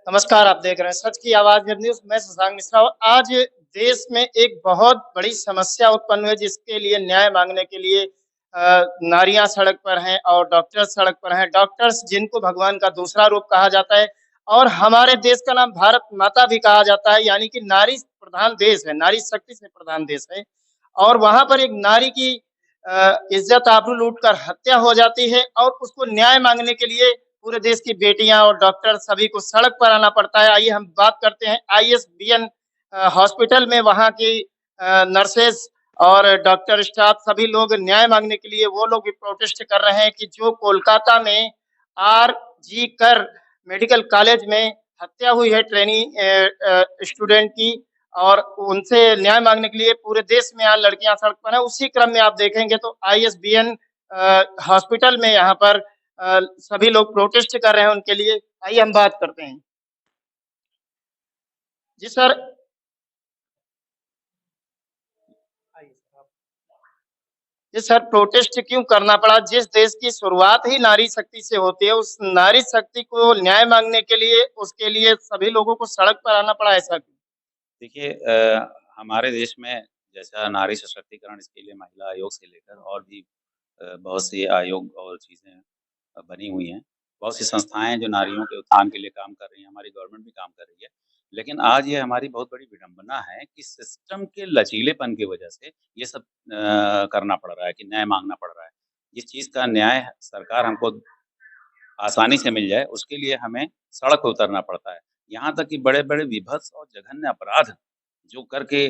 नमस्कार, आप देख रहे हैं सच की आवाज़ वेब न्यूज़। मैं शशांक मिश्रा और आज देश में एक बहुत बड़ी समस्या उत्पन्न हुई है, जिसके लिए न्याय माँगने के लिए नारियाँ सड़क पर हैं और डॉक्टर्स सड़क पर हैं। डॉक्टर्स जिनको भगवान का दूसरा रूप कहा जाता है और हमारे देश का नाम भारत माता भी कहा जाता है, यानी कि नारी प्रधान देश है, नारी शक्ति से प्रधान देश है। और वहाँ पर एक नारी की इज़्ज़त आबरू लूट कर हत्या हो जाती है और उसको न्याय माँगने के लिए पूरे देश की बेटियां और डॉक्टर सभी को सड़क पर आना पड़ता है। आइए हम बात करते हैं आईएसबीएन हॉस्पिटल में वहाँ की नर्सेस और डॉक्टर स्टाफ सभी लोग न्याय मांगने के लिए वो लोग भी प्रोटेस्ट कर रहे हैं कि जो कोलकाता में आरजी कर मेडिकल कॉलेज में हत्या हुई है ट्रेनी स्टूडेंट की और उनसे न्याय मांगने के लिए पूरे देश में आज लड़कियां सड़क पर हैं। उसी क्रम में आप देखेंगे तो आईएसबीएन हॉस्पिटल में यहाँ पर सभी लोग प्रोटेस्ट कर रहे हैं उनके लिए। आइए हम बात करते हैं। जी सर। जी सर, प्रोटेस्ट क्यों करना पड़ा? जिस देश की शुरुआत ही नारी शक्ति से होती है, उस नारी शक्ति को न्याय मांगने के लिए उसके लिए सभी लोगों को सड़क पर आना पड़ा, ऐसा क्यों? देखिए हमारे देश में जैसा नारी सशक्तिकरण इसके लिए महिला आयोग से लेकर और भी बहुत से आयोग और चीज़ें बनी हुई हैं। बहुत सी संस्थाएँ जो नारियों के उत्थान के लिए काम कर रही हैं, हमारी गवर्नमेंट भी काम कर रही है। लेकिन आज ये हमारी बहुत बड़ी विडंबना है कि सिस्टम के लचीलेपन की वजह से ये सब करना पड़ रहा है कि न्याय माँगना पड़ रहा है। जिस चीज़ का न्याय सरकार हमको आसानी से मिल जाए, उसके लिए हमें सड़क पे उतरना पड़ता है। यहाँ तक कि बड़े-बड़े विभत्स और जघन्य अपराध जो करके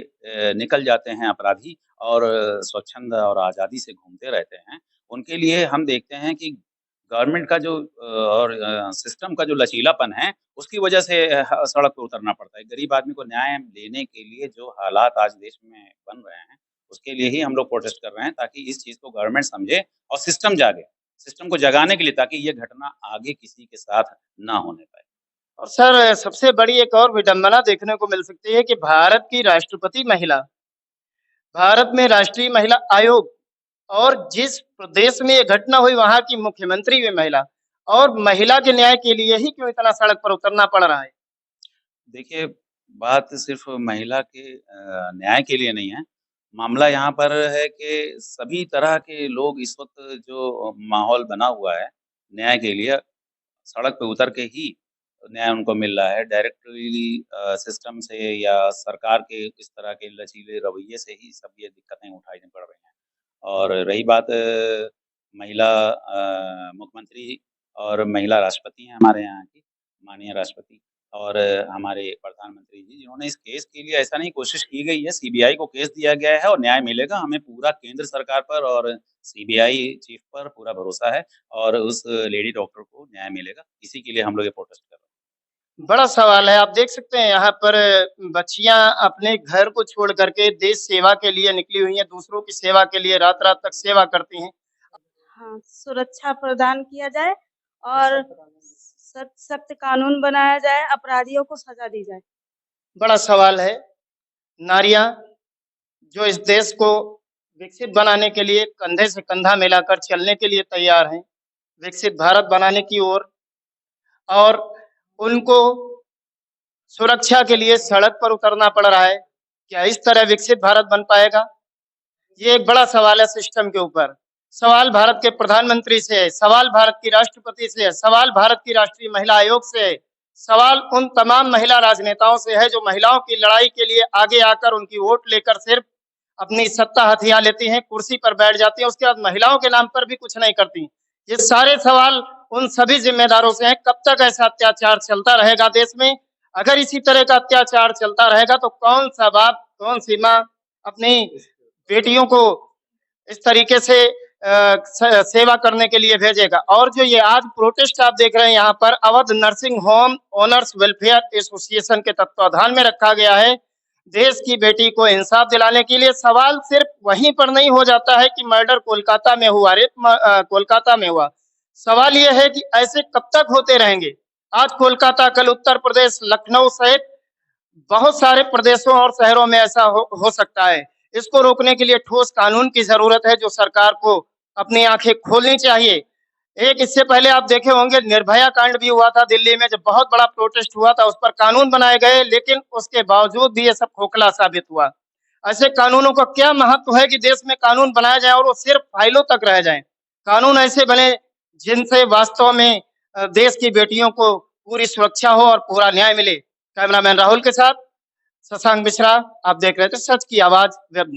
निकल जाते हैं अपराधी और स्वच्छंद और आज़ादी से घूमते रहते हैं, उनके लिए हम देखते हैं कि गवर्नमेंट का जो और सिस्टम का जो लचीलापन है, उसकी वजह से सड़क पे उतरना पड़ता है। गरीब आदमी को न्याय लेने के लिए जो हालात आज देश में बन रहे हैं, उसके लिए ही हम लोग प्रोटेस्ट कर रहे हैं ताकि इस चीज़ को गवर्नमेंट समझे और सिस्टम जागे। सिस्टम को जगाने के लिए ताकि ये घटना आगे किसी के साथ ना होने पाए। और सर, सबसे बड़ी एक और विडंबना देखने को मिल सकती है कि भारत की राष्ट्रपति महिला, भारत में राष्ट्रीय महिला आयोग और जिस प्रदेश में ये घटना हुई वहाँ की मुख्यमंत्री भी महिला और महिला के न्याय के लिए ही क्यों इतना सड़क पर उतरना पड़ रहा है? देखिए, बात सिर्फ़ महिला के न्याय के लिए नहीं है। मामला यहाँ पर है कि सभी तरह के लोग इस वक़्त जो माहौल बना हुआ है, न्याय के लिए सड़क पे उतर के ही न्याय उनको मिल रहा है। डायरेक्टली सिस्टम से या सरकार के इस तरह के लचीले रवैये से ही सब ये दिक्कतें उठानी पड़ रही हैं। और रही बात महिला मुख्यमंत्री और महिला राष्ट्रपति हैं हमारे यहाँ की, माननीय राष्ट्रपति और हमारे प्रधानमंत्री जी, जिन्होंने इस केस के लिए ऐसा नहीं कोशिश की गई है, सीबीआई को केस दिया गया है और न्याय मिलेगा। हमें पूरा केंद्र सरकार पर और सीबीआई चीफ पर पूरा भरोसा है और उस लेडी डॉक्टर को न्याय मिलेगा। इसी के लिए हम लोग ये प्रोटेस्ट कर रहे हैं। बड़ा सवाल है। आप देख सकते हैं यहाँ पर बच्चियाँ अपने घर को छोड़ कर के देश सेवा के लिए निकली हुई हैं, दूसरों की सेवा के लिए रात-रात तक सेवा करती हैं। हाँ, सुरक्षा प्रदान किया जाए और सख्त सख्त कानून बनाया जाए, अपराधियों को सज़ा दी जाए। बड़ा सवाल है। नारियाँ जो इस देश को विकसित बनाने के लिए कंधे से कंधा मिलाकर चलने के लिए तैयार हैं, विकसित भारत बनाने की ओर और उनको सुरक्षा के लिए सड़क पर उतरना पड़ रहा है। क्या इस तरह विकसित भारत बन पाएगा? ये एक बड़ा सवाल है सिस्टम के ऊपर। सवाल भारत के प्रधानमंत्री से है, सवाल भारत की राष्ट्रपति से है, सवाल भारत की राष्ट्रीय महिला आयोग से है, सवाल उन तमाम महिला राजनेताओं से है जो महिलाओं की लड़ाई के लिए आगे आकर उनकी वोट लेकर सिर्फ अपनी सत्ता हथिया लेती हैं, कुर्सी पर बैठ जाती हैं, उसके बाद महिलाओं के नाम पर भी कुछ नहीं करती। ये सारे सवाल उन सभी जिम्मेदारों से हैं। कब तक ऐसा अत्याचार चलता रहेगा देश में? अगर इसी तरह का अत्याचार चलता रहेगा तो कौन सा बाप, कौन सी माँ अपनी बेटियों को इस तरीके से सेवा करने के लिए भेजेगा? और जो ये आज प्रोटेस्ट आप देख रहे हैं यहाँ पर Awadh nursing home owners welfare association के तत्वाधान में रखा गया है देश की बेटी को इंसाफ दिलाने के लिए। सवाल सिर्फ वहीं पर नहीं हो जाता है कि मर्डर कोलकाता में हुआ, रेप कोलकाता में हुआ। सवाल यह है कि ऐसे कब तक होते रहेंगे? आज कोलकाता, कल उत्तर प्रदेश, लखनऊ सहित बहुत सारे प्रदेशों और शहरों में ऐसा हो सकता है। इसको रोकने के लिए ठोस कानून की जरूरत है जो सरकार को अपनी आंखें खोलनी चाहिए। एक इससे पहले आप देखे होंगे निर्भया कांड भी हुआ था दिल्ली में, जब बहुत बड़ा प्रोटेस्ट हुआ था, उस पर कानून बनाए गए, लेकिन उसके बावजूद भी ये सब खोखला साबित हुआ। ऐसे कानूनों का क्या महत्व है कि देश में कानून बनाया जाए और वो सिर्फ फाइलों तक रह जाए। कानून ऐसे बने जिनसे वास्तव में देश की बेटियों को पूरी सुरक्षा हो और पूरा न्याय मिले। कैमरामैन राहुल के साथ शशांक मिश्रा, आप देख रहे थे सच की आवाज वेब न्यूज।